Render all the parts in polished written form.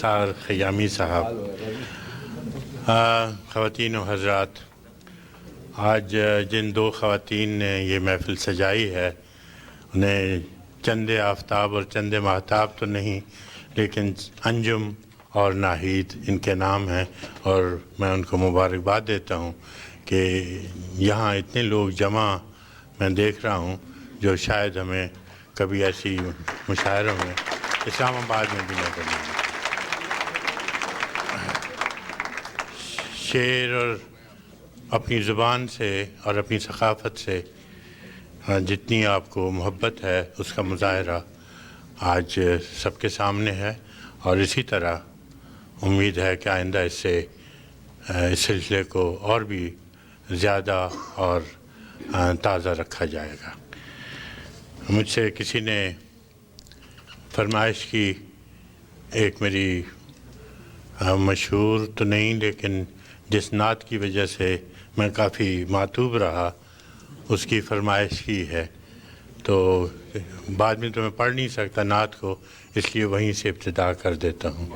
نثار خیامی صاحب، خواتین و حضرات، آج جن دو خواتین نے یہ محفل سجائی ہے انہیں چند آفتاب اور چند ماہتاب تو نہیں، لیکن انجم اور ناہید ان کے نام ہیں، اور میں ان کو مبارکباد دیتا ہوں کہ یہاں اتنے لوگ جمع میں دیکھ رہا ہوں جو شاید ہمیں کبھی ایسی مشاعروں میں اسلام آباد میں بھی نظر نہیں۔ شعر اور اپنی زبان سے اور اپنی ثقافت سے جتنی آپ کو محبت ہے اس کا مظاہرہ آج سب کے سامنے ہے، اور اسی طرح امید ہے کہ آئندہ اس سلسلے کو اور بھی زیادہ اور تازہ رکھا جائے گا۔ مجھ سے کسی نے فرمائش کی، ایک میری مشہور تو نہیں لیکن جس نعت کی وجہ سے میں کافی معتوب رہا اس کی فرمائش کی ہے، تو بعد میں تو میں پڑھ نہیں سکتا نعت کو، اس لیے وہیں سے ابتدا کر دیتا ہوں۔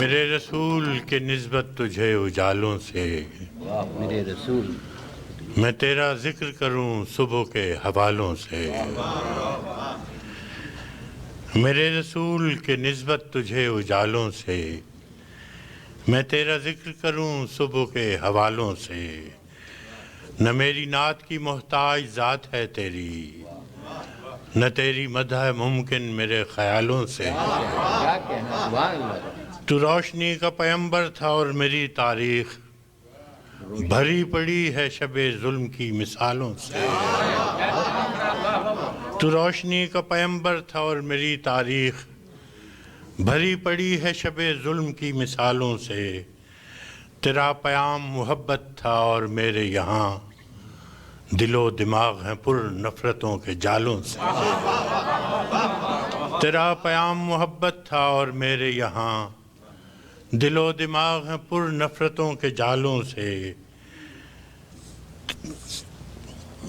میرے رسول کے نسبت تجھے اجالوں سے، میرے رسول میں تیرا ذکر کروں صبح کے حوالوں سے۔ میرے رسول کے نسبت تجھے اجالوں سے، میں تیرا ذکر کروں صبح کے حوالوں سے۔ نہ میری نعت کی محتاج ذات ہے تیری، نہ تیری مدح ممکن میرے خیالوں سے۔ کیا کہنا، سبحان اللہ۔ تو روشنی کا پیمبر تھا اور میری تاریخ بھری پڑی ہے شب ظلم کی مثالوں سے۔ تو روشنی کا پیمبر تھا اور میری تاریخ بھری پڑی ہے شب ظلم کی مثالوں سے۔ تیرا پیام محبت تھا اور میرے یہاں دل و دماغ ہیں پر نفرتوں کے جالوں سے۔ تیرا پیام محبت تھا اور میرے یہاں دل و دماغ ہیں پر نفرتوں کے جالوں سے۔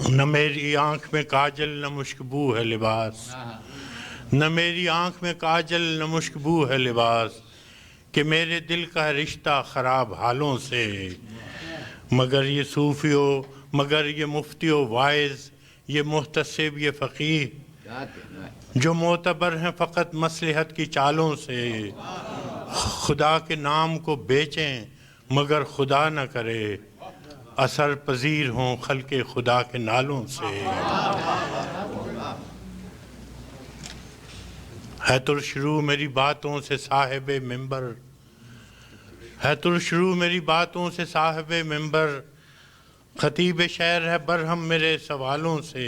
نہ میری آنکھ میں کاجل نہ مشکبو ہے لباس، نہ میری آنکھ میں کاجل نہ مشکبو ہے لباس، کہ میرے دل کا رشتہ خراب حالوں سے۔ مگر یہ صوفیو، مگر یہ مفتیو وائز، یہ محتسب، یہ فقیہ، جو معتبر ہیں فقط مصلحت کی چالوں سے، خدا کے نام کو بیچیں مگر خدا نہ کرے، اثر پذیر ہوں خلق خدا کے نالوں سے۔ ہے ترشرو میری باتوں سے صاحب منبر، ہے ترشرو میری باتوں سے صاحب منبر، خطیب شعر ہے برہم میرے سوالوں سے۔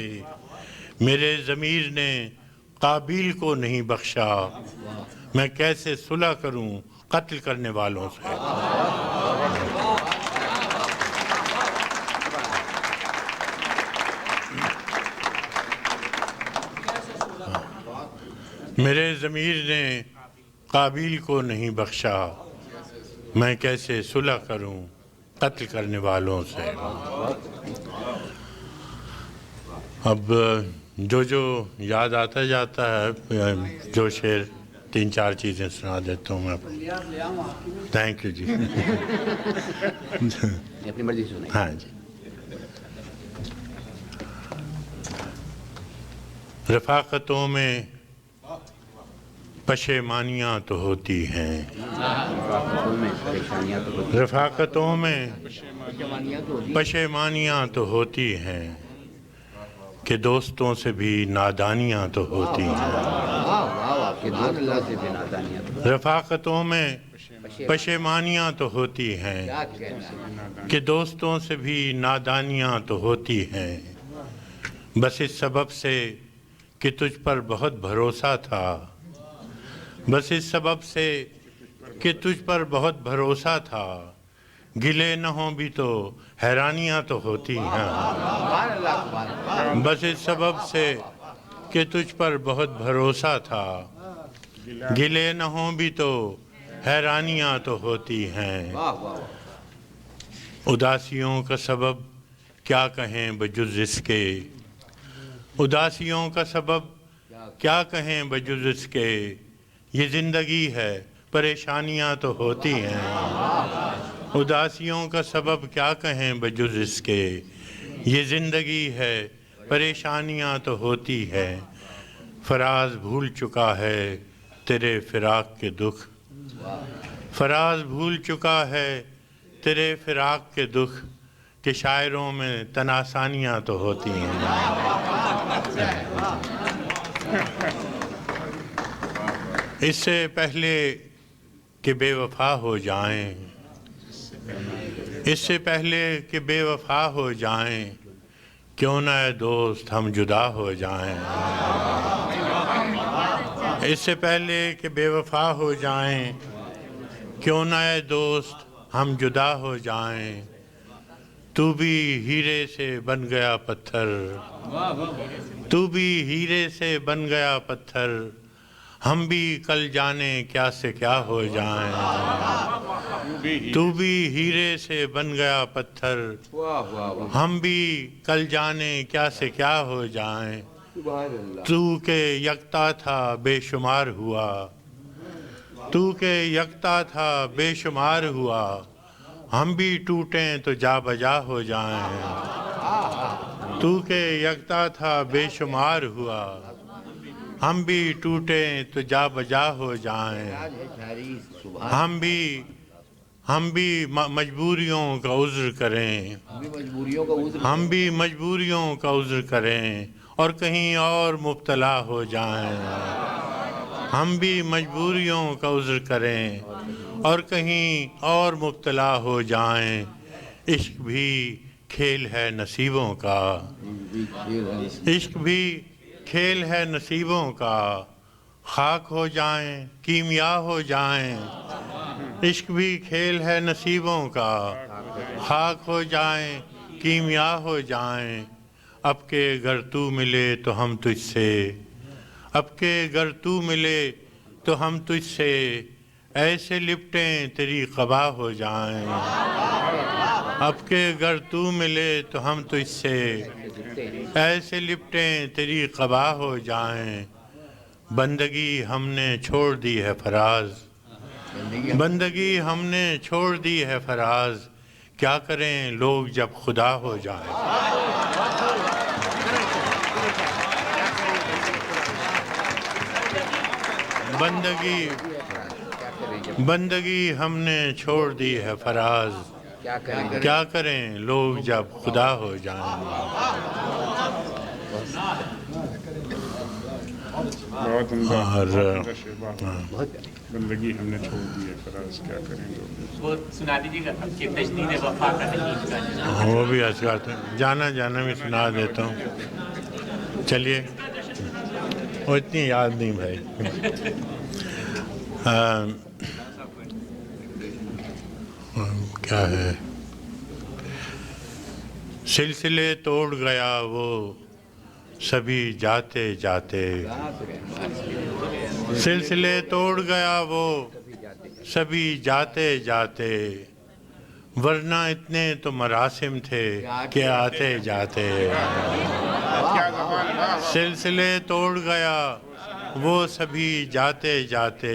میرے ضمیر نے قابیل کو نہیں بخشا، میں کیسے صلح کروں قتل کرنے والوں سے۔ میرے ضمیر نے قابیل کو نہیں بخشا، میں کیسے صلح کروں قتل کرنے والوں سے۔ اب جو یاد آتا جاتا ہے، جو شعر تین چار چیزیں سنا دیتا ہوں میں۔ تھینک یو جی۔ اپنی مرضی سنیں۔ ہاں جی۔ رفاقتوں میں پشیمانیاں تو ہوتی ہیں، رفاقتوں میں پشیمانیاں تو ہوتی ہیں، کہ دوستوں سے بھی نادانیاں تو ہوتی ہیں۔ رفاقتوں میں پشیمانیاں تو ہوتی ہیں، کہ دوستوں سے بھی نادانیاں تو ہوتی ہیں، بس اس سبب سے کہ تجھ پر بہت بھروسہ تھا، بس اس سبب سے کہ تجھ پر بہت بھروسہ تھا، گلے نہ ہوں بھی تو حیرانیاں تو ہوتی ہیں، بس اس سبب سے کہ تجھ پر بہت بھروسہ تھا، گلے نہ ہوں بھی تو حیرانیاں تو ہوتی ہیں۔ اداسیوں کا سبب کیا کہیں بجز اس کے، اداسیوں کا سبب کیا کہیں بجز اس کے، یہ زندگی ہے پریشانیاں تو ہوتی ہیں، اداسیوں کا سبب کیا کہیں بجز اس کے، یہ زندگی ہے پریشانیاں تو ہوتی ہے، فراز بھول چکا ہے تیرے فراق کے دکھ، فراز بھول چکا ہے تیرے فراق کے دکھ، کہ شاعروں میں تناسانیاں تو ہوتی ہیں۔ اس سے پہلے کہ بے وفا ہو جائیں، اس سے پہلے کہ بے وفا ہو جائیں، کیوں نہ اے دوست ہم جدا ہو جائیں، اس سے پہلے کہ بے وفا ہو جائیں، کیوں نہ اے دوست ہم جدا ہو جائیں، تو بھی ہیرے سے بن گیا پتھر، تو بھی ہیرے سے بن گیا پتھر، ہم بھی کل جانے کیا سے کیا ہو جائیں، تو بھی ہیرے سے بن گیا پتھر، ہم بھی کل جانے کیا سے کیا ہو جائیں، تو کہ یکتا تھا بے شمار ہوا، تو کہ یکتا تھا بے شمار ہوا، ہم بھی ٹوٹیں تو جا بجا ہو جائیں، تو کہ یکتا تھا بے شمار ہوا، ہم بھی ٹوٹیں تو جا بجا ہو جائیں، ہم بھی مجبوریوں کا عذر کریں، ہم بھی مجبوریوں کا عذر کریں اور کہیں اور مبتلا ہو جائیں، ہم بھی مجبوریوں کا عذر کریں اور کہیں اور مبتلا ہو جائیں، عشق بھی کھیل ہے نصیبوں کا، عشق بھی کھیل ہے نصیبوں کا، خاک ہو جائیں کیمیا ہو جائیں، عشق بھی کھیل ہے نصیبوں کا، خاک ہو جائیں کیمیا ہو جائیں، اب کہ گر تو ملے تو ہم تجھ سے، اب کہ گر تو ملے تو ہم تجھ سے، ایسے لپٹیں تیری قبا ہو جائیں، اب کہ گر تو ملے تو ہم تجھ سے، ایسے لپٹیں تیری قبا ہو جائیں، بندگی ہم نے چھوڑ دی ہے فراز، بندگی ہم نے چھوڑ دی ہے فراز، کیا کریں لوگ جب خدا ہو جائیں، بندگی ہم نے چھوڑ دی ہے فراز، کیا کریں لوگ جب خدا ہو جائیں۔ بہت عمدہ، اور بہت عمدہ شعر، بندگی ہم نے چھوڑ دی ہے فراز، کیا کریں لوگ۔ وہ سنا دیجیے گا کہ تجدید وفا کا حدیث کا وہ بھی اذکار ہیں، جانا جانا میں سنا دیتا ہوں، چلیے وہ اتنی یاد نہیں بھائی۔ کیا ہے، سلسلے توڑ گیا وہ سبھی جاتے جاتے، سلسلے توڑ گیا وہ سبھی جاتے جاتے، ورنہ اتنے تو مراسم تھے کہ آتے جاتے، سلسلے توڑ گیا وہ سبھی جاتے جاتے،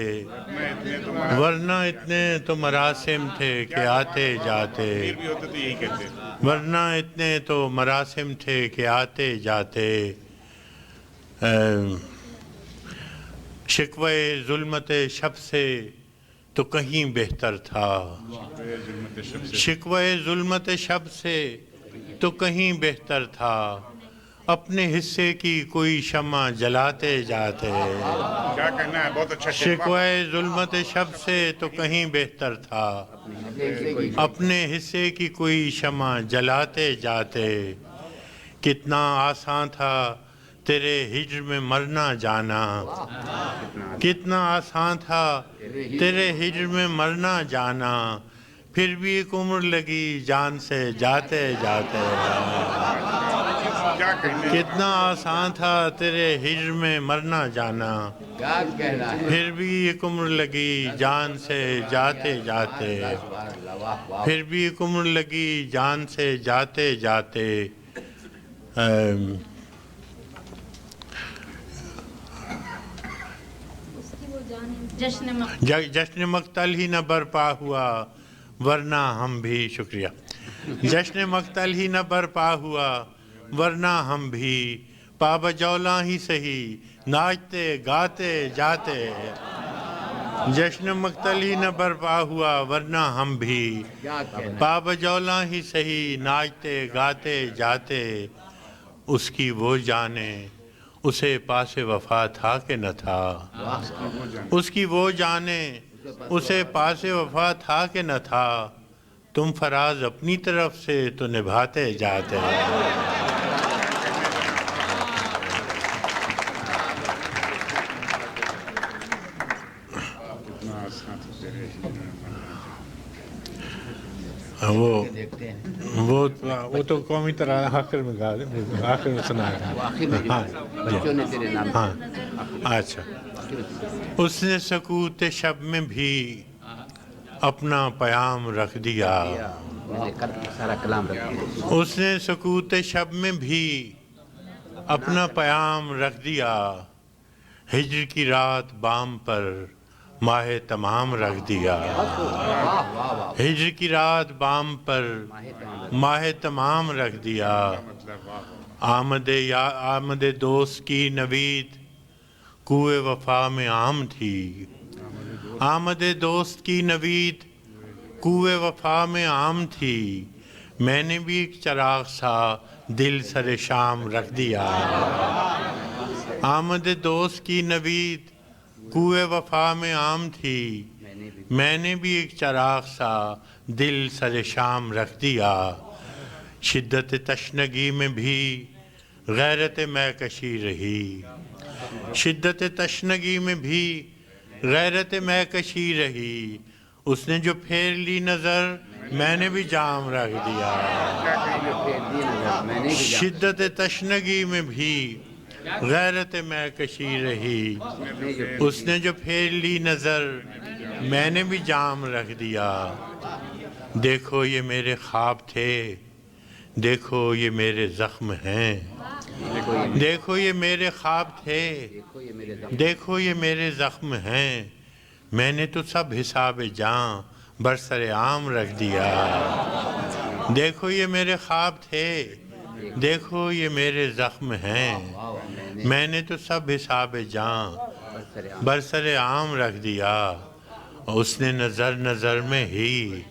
ورنہ اتنے تو مراسم تھے کہ آتے جاتے، ورنہ اتنے تو مراسم تھے کہ آتے جاتے، شکوے ظلمت شب سے تو کہیں بہتر تھا، شکوے ظلمت شب سے تو کہیں بہتر تھا، اپنے حصے کی کوئی شمع جلاتے جاتے، کیا کہنا ہے، بہت اچھا شعر۔ شکوے ظلمت شب سے تو کہیں بہتر تھا، اپنے حصے کی کوئی شمع جلاتے جاتے، کتنا آسان تھا تیرے ہجر میں مرنا جانا، کتنا آسان تھا تیرے ہجر میں مرنا جانا، پھر بھی ایک عمر لگی جان سے جاتے جاتے، کیا کہنا ہے، کتنا آسان تھا تیرے ہجر میں مرنا جانا، پھر بھی ایک عمر لگی جان سے جاتے جاتے، پھر بھی ایک عمر لگی جان سے جاتے جاتے، جشن مقتل ہی نہ برپا ہوا ورنہ ہم بھی شکریہ جشن مقتل ہی نہ برپا ہوا ورنہ ہم بھی پابجولاں ہی سہی ناچتے گاتے جاتے جشن مقتل ہی نہ برپا ہوا ورنہ ہم بھی پابجولاں ہی سہی ناچتے گاتے جاتے اس کی وہ جانے اسے پاس وفا تھا کہ نہ تھا اس کی وہ جانے اسے پاس وفا تھا کہ نہ تھا تم فراز اپنی طرف سے تو نبھاتے جاتے دیکھتے ہیں وہ تو قومی طرح آخر میں گا آخر میں سنا آخر میں بچوں نے تیرے نام ہاں اچھا اس نے سکوت شب میں بھی اپنا پیام رکھ دیا سارا کلام رکھ دیا اس نے سکوت شب میں بھی اپنا پیام رکھ دیا ہجر کی رات بام پر ماہ تمام رکھ دیا ہجر کی رات بام پر ماہ تمام رکھ دیا آمد دوست کی نوید کوئے وفا میں عام تھی آمد دوست کی نوید کوئے وفا میں عام تھی میں نے بھی ایک چراغ سا دل سر شام رکھ دیا آمد دوست کی نوید کوئے وفا میں عام تھی میں نے بھی ایک چراغ سا دل سر شام رکھ دیا شدت تشنگی میں بھی غیرت میکشی رہی شدت تشنگی میں بھی غیرت میکشی رہی اس نے جو پھیر لی نظر میں نے بھی جام رکھ دیا شدت تشنگی میں بھی غیرت میکشی رہی اس نے جو پھیر لی نظر میں نے بھی جام رکھ دیا دیکھو یہ میرے خواب تھے دیکھو یہ میرے زخم ہیں دیکھو یہ میرے خواب تھے دیکھو یہ میرے زخم ہیں میں نے تو سب حساب جاں برسر عام رکھ دیا دیکھو یہ میرے خواب تھے دیکھو یہ میرے زخم ہیں میں نے تو سب حساب جاں برسر عام رکھ دیا اس نے نظر نظر میں ہی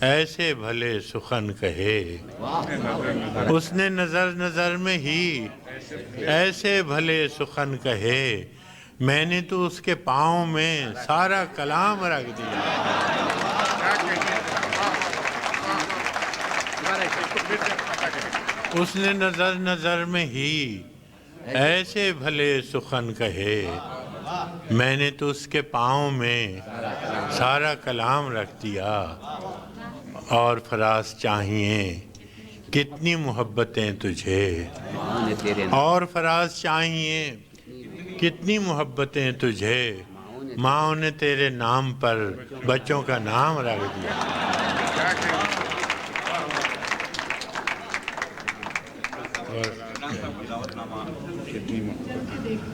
ایسے بھلے سخن کہے اس نے نظر نظر میں ہی ایسے بھلے سخن کہے میں نے تو اس کے پاؤں میں سارا کلام رکھ دیا اس نے نظر نظر میں ہی ایسے بھلے سخن کہے میں نے تو اس کے پاؤں میں سارا کلام رکھ دیا اور فراز چاہیے کتنی محبتیں تجھے اور فراز چاہیے کتنی محبتیں تجھے ماں نے تیرے نام پر بچوں کا نام رکھ دیا کتنی محبت